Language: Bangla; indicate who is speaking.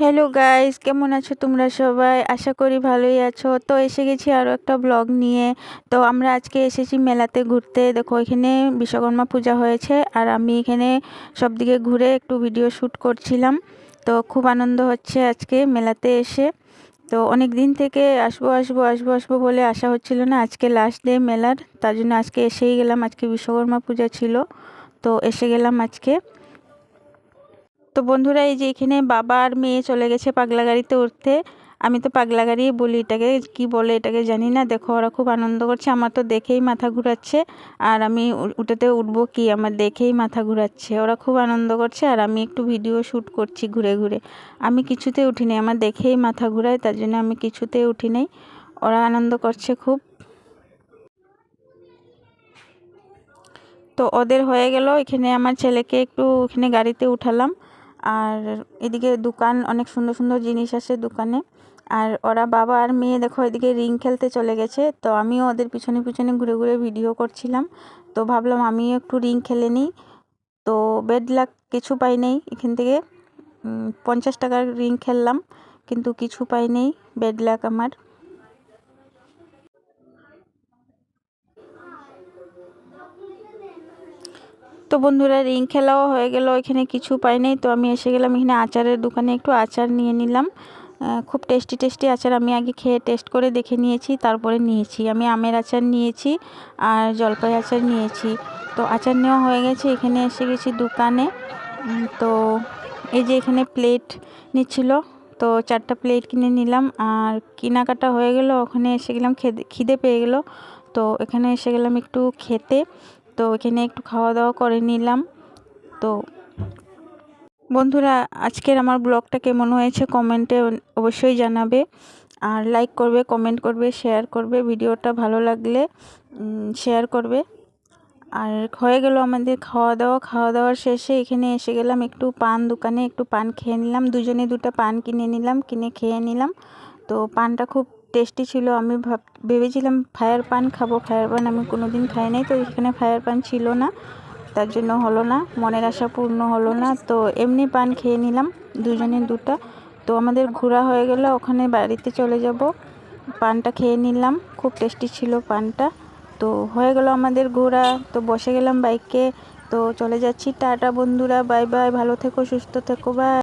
Speaker 1: হ্যালো গাইস, কেমন আছো তোমরা সবাই? আশা করি ভালোই আছো। তো এসে গেছি আরও একটা ব্লগ নিয়ে। তো আমরা আজকে এসেছি মেলাতে ঘুরতে। দেখো এখানে বিশ্বকর্মা পূজা হয়েছে আর আমি এখানে সব দিকে ঘুরে একটু ভিডিও শ্যুট করছিলাম। তো খুব আনন্দ হচ্ছে আজকে মেলাতে এসে। তো অনেক দিন থেকে আসবো আসবো আসবো আসবো বলে আসা হচ্ছিল না। আজকে লাস্ট ডে মেলার, তার জন্য আজকে এসেই গেলাম। আজকে বিশ্বকর্মা পূজা ছিল, তো এসে গেলাম আজকে। তো বন্ধুরা, এই যে এখানে বাবা আর মেয়ে চলে গেছে পাগলা গাড়িতে উঠতে। আমি তো পাগলা গাড়ি বলি, এটাকে কি বলে এটাকে জানি না। দেখো ওরা খুব আনন্দ করছে, আমার তো দেখেই মাথা ঘুরাচ্ছে। আর আমি ওটাতে উঠবো কি, আমার দেখেই মাথা ঘুরাচ্ছে। ওরা খুব আনন্দ করছে আর আমি একটু ভিডিও শ্যুট করছি ঘুরে ঘুরে। আমি কিছুতে উঠি নাই, আমার দেখেই মাথা ঘুরায়, তার জন্য আমি কিছুতে উঠি নাই। ওরা আনন্দ করছে খুব। তো ওদের হয়ে গেল, এখানে আমার ছেলেকে একটু এখানে গাড়িতে উঠালাম। আর এদিকে দোকান, অনেক সুন্দর সুন্দর জিনিস আছে দোকানে। আর ওরা বাবা আর মেয়ে দেখো এদিকে রিং খেলতে চলে গেছে। তো আমিও ওদের পিছনে পিছনে ঘুরে ঘুরে ভিডিও করছিলাম। তো ভাবলাম আমিও একটু রিং খেলে নিই। তো বেড লাক কিছু পাই নেই এখান থেকে। 50 টাকার রিং খেললাম, কিন্তু কিছু পাই নেই, বেড লাক আমার। তো বন্ধুরা, রিং খেলাও হয়ে গেল, এখানে কিছু পাই নাই। তো আমি এসে গেলাম এখানে আচারের দোকানে, একটু আচার নিয়ে নিলাম। খুব টেস্টি টেস্টি আচার, আমি আগে খেয়ে টেস্ট করে দেখে নিয়েছি, তারপরে নিয়েছি। আমি আমের আচার নিয়েছি আর জলপাই আচার নিয়েছি। তো আচার নেওয়া হয়ে গেছে, এখানে এসে গেছি দোকানে। তো এই যে এখানে প্লেট নিচ্ছিল, তো 4টা প্লেট কিনে নিলাম। আর কেনাকাটা হয়ে গেল, ওখানে এসে গেলাম, খিদে পেয়ে গেল। তো এখানে এসে গেলাম একটু খেতে। তো এখানে একটু খাওয়া দাওয়া করে নিলাম। তো বন্ধুরা, আজকের আমার ব্লগটা কেমন হয়েছে কমেন্টে অবশ্যই জানাবে। আর লাইক করবে, কমেন্ট করবে, শেয়ার করবে। ভিডিওটা ভালো লাগলে শেয়ার করবে। আর হয়ে গেল আমাদের খাওয়া দাওয়া। খাওয়া দাওয়ার শেষে এখানে এসে গেলাম একটু পান দোকানে, একটু পান খেয়ে নিলাম। দুজনে 2টা পান কিনে নিলাম, কিনে খেয়ে নিলাম। তো পানটা খুব টেস্টি ছিল। আমি ভেবেছিলাম ফায়ার পান খাবো, ফায়ার পান আমি কোনোদিন খাই নাই। তো এখানে ফায়ার পান ছিল না, তার জন্য হলো না, মনের আশা পূর্ণ হলো না। তো এমনি পান খেয়ে নিলাম, দুজনে 2টা। তো আমাদের ঘোরা হয়ে গেল, ওখানে বাড়িতে চলে যাব। পানটা খেয়ে নিলাম, খুব টেস্টি ছিল পানটা। তো হয়ে গেল আমাদের ঘোরা। তো বসে গেলাম বাইকে। তো চলে যাচ্ছি। টাটা বন্ধুরা, বাই বাই, ভালো থেকো, সুস্থ থেকো, বাই।